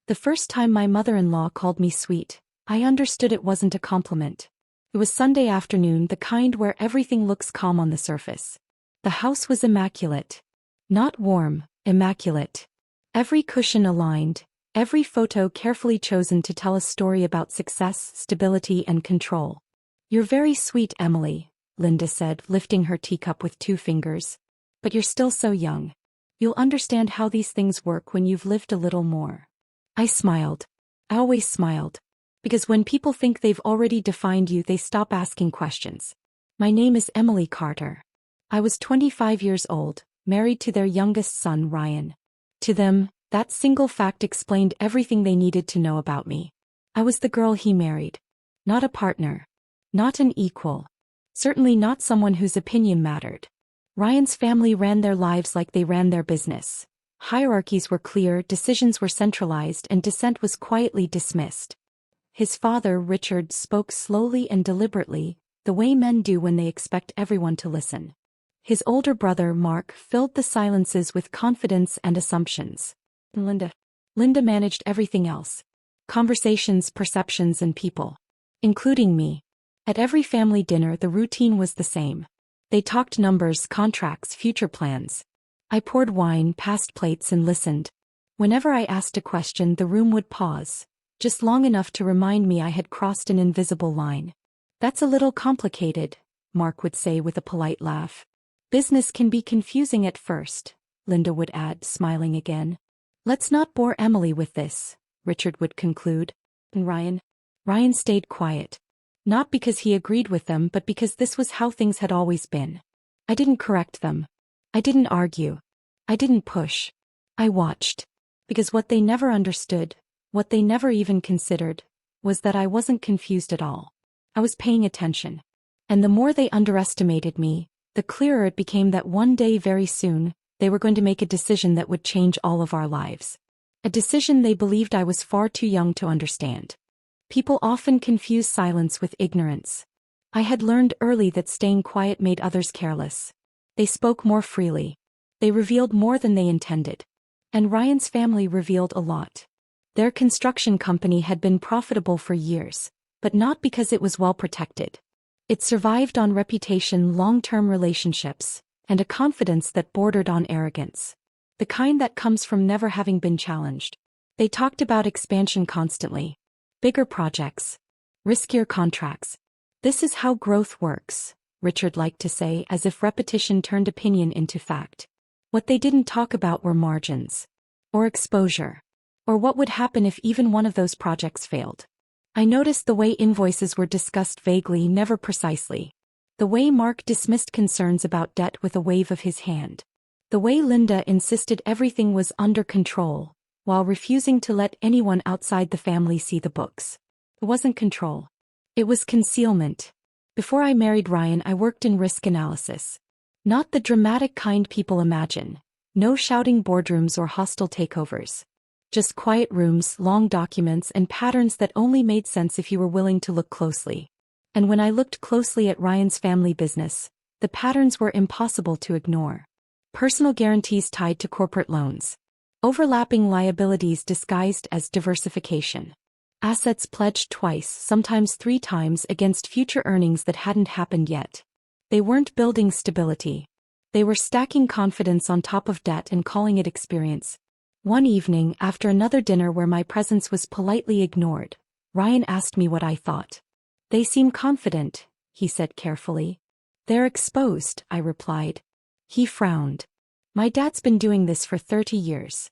The first time my mother-in-law called me sweet, I understood it wasn't a compliment. It was Sunday afternoon, the kind where everything looks calm on the surface. The house was immaculate. Not warm, immaculate. Every cushion aligned, every photo carefully chosen to tell a story about success, stability, and control. "You're very sweet, Emily," Linda said, lifting her teacup with 2 fingers. "But you're still so young. You'll understand how these things work when you've lived a little more." I smiled. I always smiled. Because when people think they've already defined you, they stop asking questions. My name is Emily Carter. I was 25 years old, married to their youngest son, Ryan. To them, that single fact explained everything they needed to know about me. I was the girl he married. Not a partner. Not an equal. Certainly not someone whose opinion mattered. Ryan's family ran their lives like they ran their business. Hierarchies were clear, decisions were centralized, and dissent was quietly dismissed. His father, Richard, spoke slowly and deliberately, the way men do when they expect everyone to listen. His older brother, Mark, filled the silences with confidence and assumptions. Linda managed everything else. Conversations, perceptions, and people. Including me. At every family dinner, the routine was the same. They talked numbers, contracts, future plans. I poured wine, passed plates, and listened. Whenever I asked a question, the room would pause, just long enough to remind me I had crossed an invisible line. "That's a little complicated," Mark would say with a polite laugh. "Business can be confusing at first," Linda would add, smiling again. "Let's not bore Emily with this," Richard would conclude. And Ryan stayed quiet. Not because he agreed with them, but because this was how things had always been. I didn't correct them. I didn't argue. I didn't push. I watched. Because what they never understood, what they never even considered, was that I wasn't confused at all. I was paying attention. And the more they underestimated me, the clearer it became that one day, very soon, they were going to make a decision that would change all of our lives. A decision they believed I was far too young to understand. People often confuse silence with ignorance. I had learned early that staying quiet made others careless. They spoke more freely. They revealed more than they intended. And Ryan's family revealed a lot. Their construction company had been profitable for years, but not because it was well protected. It survived on reputation, long-term relationships, and a confidence that bordered on arrogance. The kind that comes from never having been challenged. They talked about expansion constantly. Bigger projects. Riskier contracts. "This is how growth works," Richard liked to say, as if repetition turned opinion into fact. What they didn't talk about were margins. Or exposure. Or what would happen if even one of those projects failed. I noticed the way invoices were discussed vaguely, never precisely. The way Mark dismissed concerns about debt with a wave of his hand. The way Linda insisted everything was under control, while refusing to let anyone outside the family see the books. It wasn't control. It was concealment. Before I married Ryan, I worked in risk analysis. Not the dramatic kind people imagine. No shouting boardrooms or hostile takeovers. Just quiet rooms, long documents, and patterns that only made sense if you were willing to look closely. And when I looked closely at Ryan's family business, the patterns were impossible to ignore. Personal guarantees tied to corporate loans. Overlapping liabilities disguised as diversification. Assets pledged twice, sometimes 3 times, against future earnings that hadn't happened yet. They weren't building stability. They were stacking confidence on top of debt and calling it experience. One evening, after another dinner where my presence was politely ignored, Ryan asked me what I thought. "They seem confident," he said carefully. "They're exposed," I replied. He frowned. "My dad's been doing this for 30 years.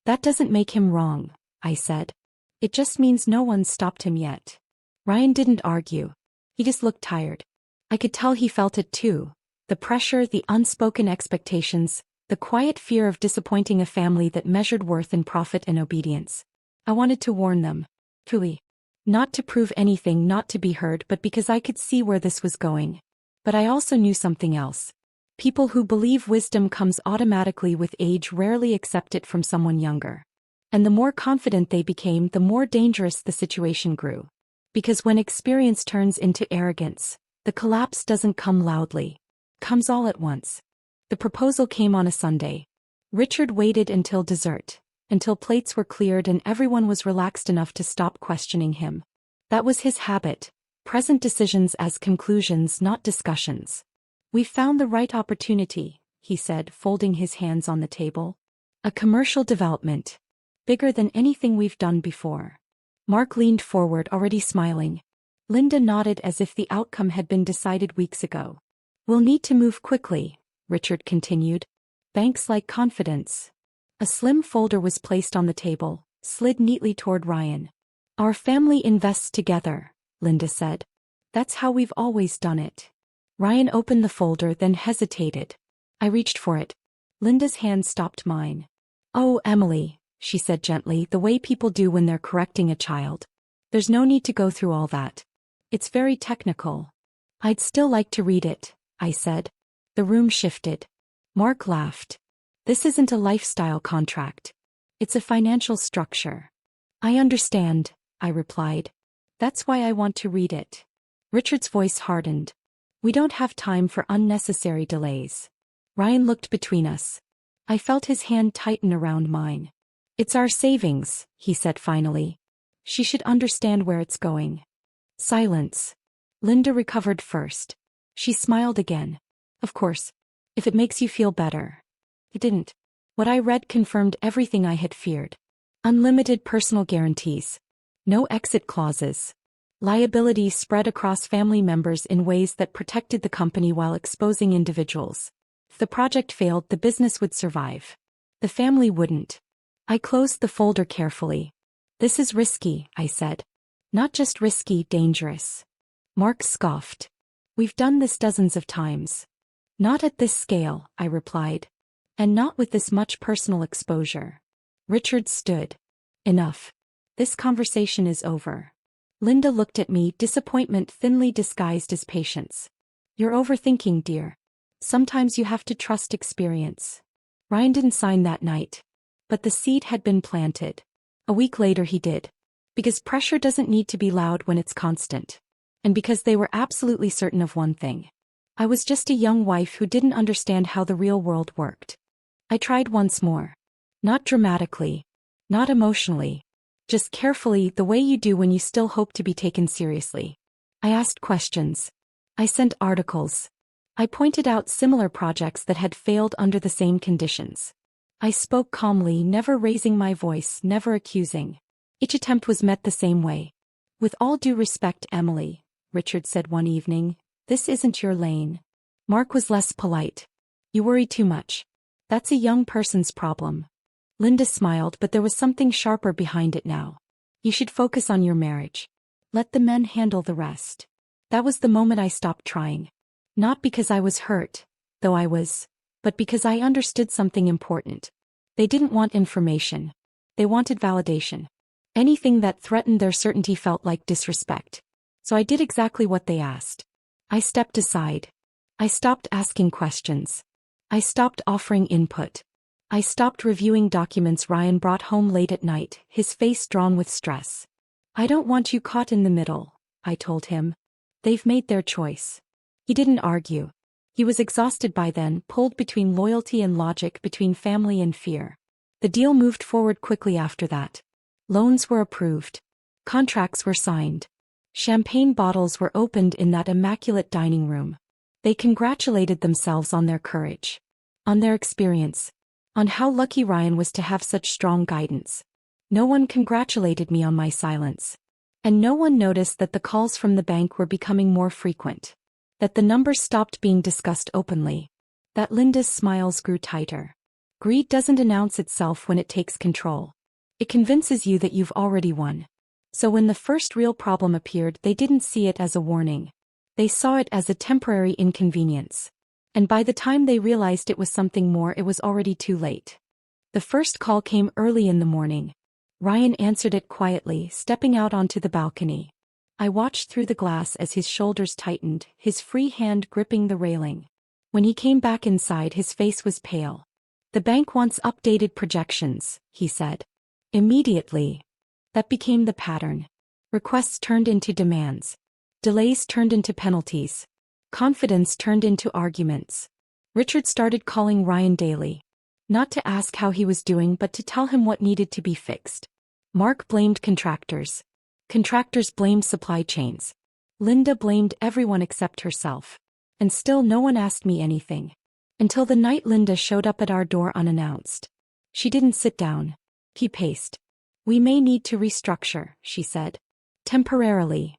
"That doesn't make him wrong," I said. "It just means no one's stopped him yet." Ryan didn't argue. He just looked tired. I could tell he felt it too. The pressure, the unspoken expectations, the quiet fear of disappointing a family that measured worth in profit and obedience. I wanted to warn them. Truly. Not to prove anything, not to be heard, but because I could see where this was going. But I also knew something else. People who believe wisdom comes automatically with age rarely accept it from someone younger. And the more confident they became, the more dangerous the situation grew. Because when experience turns into arrogance, the collapse doesn't come loudly. It comes all at once. The proposal came on a Sunday. Richard waited until dessert. until plates were cleared and everyone was relaxed enough to stop questioning him. That was his habit, present decisions as conclusions, not discussions. "We found the right opportunity," he said, folding his hands on the table. "A commercial development. Bigger than anything we've done before." Mark leaned forward, already smiling. Linda nodded as if the outcome had been decided weeks ago. "We'll need to move quickly," Richard continued. "Banks like confidence." A slim folder was placed on the table, slid neatly toward Ryan. "Our family invests together," Linda said. "That's how we've always done it." Ryan opened the folder, then hesitated. I reached for it. Linda's hand stopped mine. "Oh, Emily," she said gently, the way people do when they're correcting a child. "There's no need to go through all that. It's very technical." "I'd still like to read it," I said. The room shifted. Mark laughed. "This isn't a lifestyle contract. It's a financial structure." "I understand," I replied. "That's why I want to read it." Richard's voice hardened. "We don't have time for unnecessary delays." Ryan looked between us. I felt his hand tighten around mine. "It's our savings," he said finally. "She should understand where it's going." Silence. Linda recovered first. She smiled again. "Of course. If it makes you feel better." It didn't. What I read confirmed everything I had feared. Unlimited personal guarantees. No exit clauses. Liability spread across family members in ways that protected the company while exposing individuals. If the project failed, the business would survive. The family wouldn't. I closed the folder carefully. "This is risky," I said. "Not just risky, dangerous." Mark scoffed. "We've done this dozens of times." "Not at this scale," I replied. "And not with this much personal exposure." Richard stood. "Enough. This conversation is over." Linda looked at me, disappointment thinly disguised as patience. "You're overthinking, dear. Sometimes you have to trust experience." Ryan didn't sign that night. But the seed had been planted. A week later he did. Because pressure doesn't need to be loud when it's constant. And because they were absolutely certain of one thing. I was just a young wife who didn't understand how the real world worked. I tried once more. Not dramatically. Not emotionally. Just carefully, the way you do when you still hope to be taken seriously. I asked questions. I sent articles. I pointed out similar projects that had failed under the same conditions. I spoke calmly, never raising my voice, never accusing. Each attempt was met the same way. "With all due respect, Emily," Richard said one evening, "this isn't your lane." Mark was less polite. "You worry too much. That's a young person's problem." Linda smiled, but there was something sharper behind it now. "You should focus on your marriage. Let the men handle the rest." That was the moment I stopped trying. Not because I was hurt, though I was, but because I understood something important. They didn't want information. They wanted validation. Anything that threatened their certainty felt like disrespect. So I did exactly what they asked. I stepped aside. I stopped asking questions. I stopped offering input. I stopped reviewing documents Ryan brought home late at night, his face drawn with stress. "I don't want you caught in the middle," I told him. "They've made their choice." He didn't argue. He was exhausted by then, pulled between loyalty and logic, between family and fear. The deal moved forward quickly after that. Loans were approved. Contracts were signed. Champagne bottles were opened in that immaculate dining room. They congratulated themselves on their courage. On their experience. On how lucky Ryan was to have such strong guidance. No one congratulated me on my silence. And no one noticed that the calls from the bank were becoming more frequent. That the numbers stopped being discussed openly. That Linda's smiles grew tighter. Greed doesn't announce itself when it takes control. It convinces you that you've already won. So when the first real problem appeared, they didn't see it as a warning. They saw it as a temporary inconvenience. And by the time they realized it was something more, it was already too late. The first call came early in the morning. Ryan answered it quietly, stepping out onto the balcony. I watched through the glass as his shoulders tightened, his free hand gripping the railing. When he came back inside, his face was pale. "The bank wants updated projections," he said. Immediately. That became the pattern. Requests turned into demands. Delays turned into penalties. Confidence turned into arguments. Richard started calling Ryan daily. Not to ask how he was doing but to tell him what needed to be fixed. Mark blamed contractors. Contractors blamed supply chains. Linda blamed everyone except herself. And still no one asked me anything. Until the night Linda showed up at our door unannounced. She didn't sit down. He paced. "We may need to restructure," she said. "Temporarily."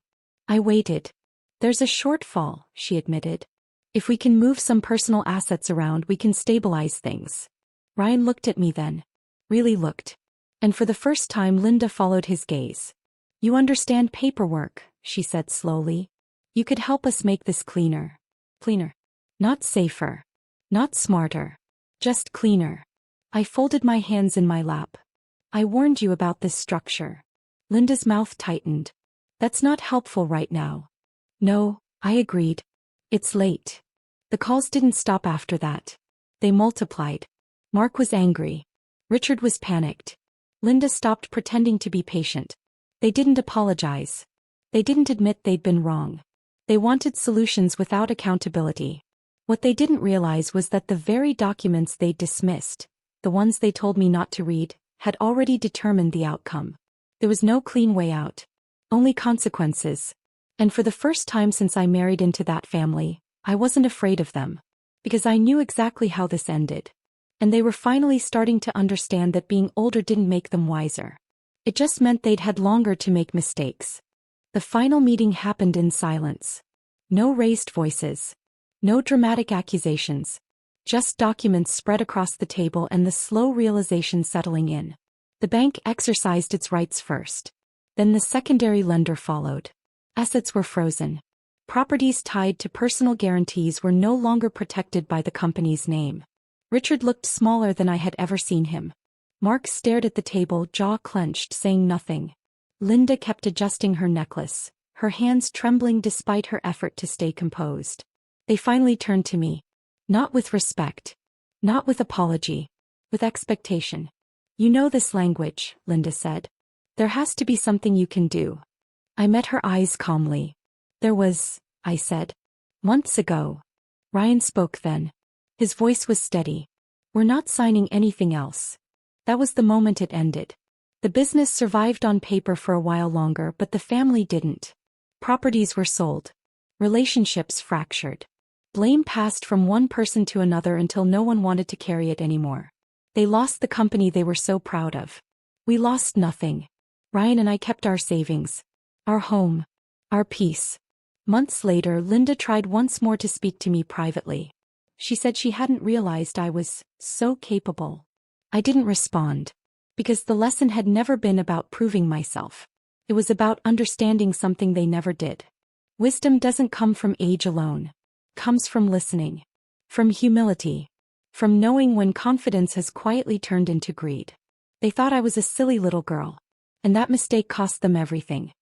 I waited. "There's a shortfall," she admitted. "If we can move some personal assets around, we can stabilize things." Ryan looked at me then. Really looked. And for the first time Linda followed his gaze. "You understand paperwork," she said slowly. "You could help us make this cleaner." Cleaner. Not safer. Not smarter. Just cleaner. I folded my hands in my lap. "I warned you about this structure." Linda's mouth tightened. "That's not helpful right now." "No," I agreed. "It's late." The calls didn't stop after that. They multiplied. Mark was angry. Richard was panicked. Linda stopped pretending to be patient. They didn't apologize. They didn't admit they'd been wrong. They wanted solutions without accountability. What they didn't realize was that the very documents they dismissed, the ones they told me not to read, had already determined the outcome. There was no clean way out. Only consequences. And for the first time since I married into that family, I wasn't afraid of them. Because I knew exactly how this ended. And they were finally starting to understand that being older didn't make them wiser. It just meant they'd had longer to make mistakes. The final meeting happened in silence. No raised voices. No dramatic accusations. Just documents spread across the table and the slow realization settling in. The bank exercised its rights first. Then the secondary lender followed. Assets were frozen. Properties tied to personal guarantees were no longer protected by the company's name. Richard looked smaller than I had ever seen him. Mark stared at the table, jaw clenched, saying nothing. Linda kept adjusting her necklace, her hands trembling despite her effort to stay composed. They finally turned to me. Not with respect. Not with apology. With expectation. "You know this language," Linda said. "There has to be something you can do." I met her eyes calmly. "There was," I said. "Months ago." Ryan spoke then. His voice was steady. "We're not signing anything else." That was the moment it ended. The business survived on paper for a while longer, but the family didn't. Properties were sold. Relationships fractured. Blame passed from one person to another until no one wanted to carry it anymore. They lost the company they were so proud of. We lost nothing. Ryan and I kept our savings. Our home. Our peace. Months later, Linda tried once more to speak to me privately. She said she hadn't realized I was so capable. I didn't respond. Because the lesson had never been about proving myself. It was about understanding something they never did. Wisdom doesn't come from age alone. Comes from listening. From humility. From knowing when confidence has quietly turned into greed. They thought I was a silly little girl. And that mistake cost them everything.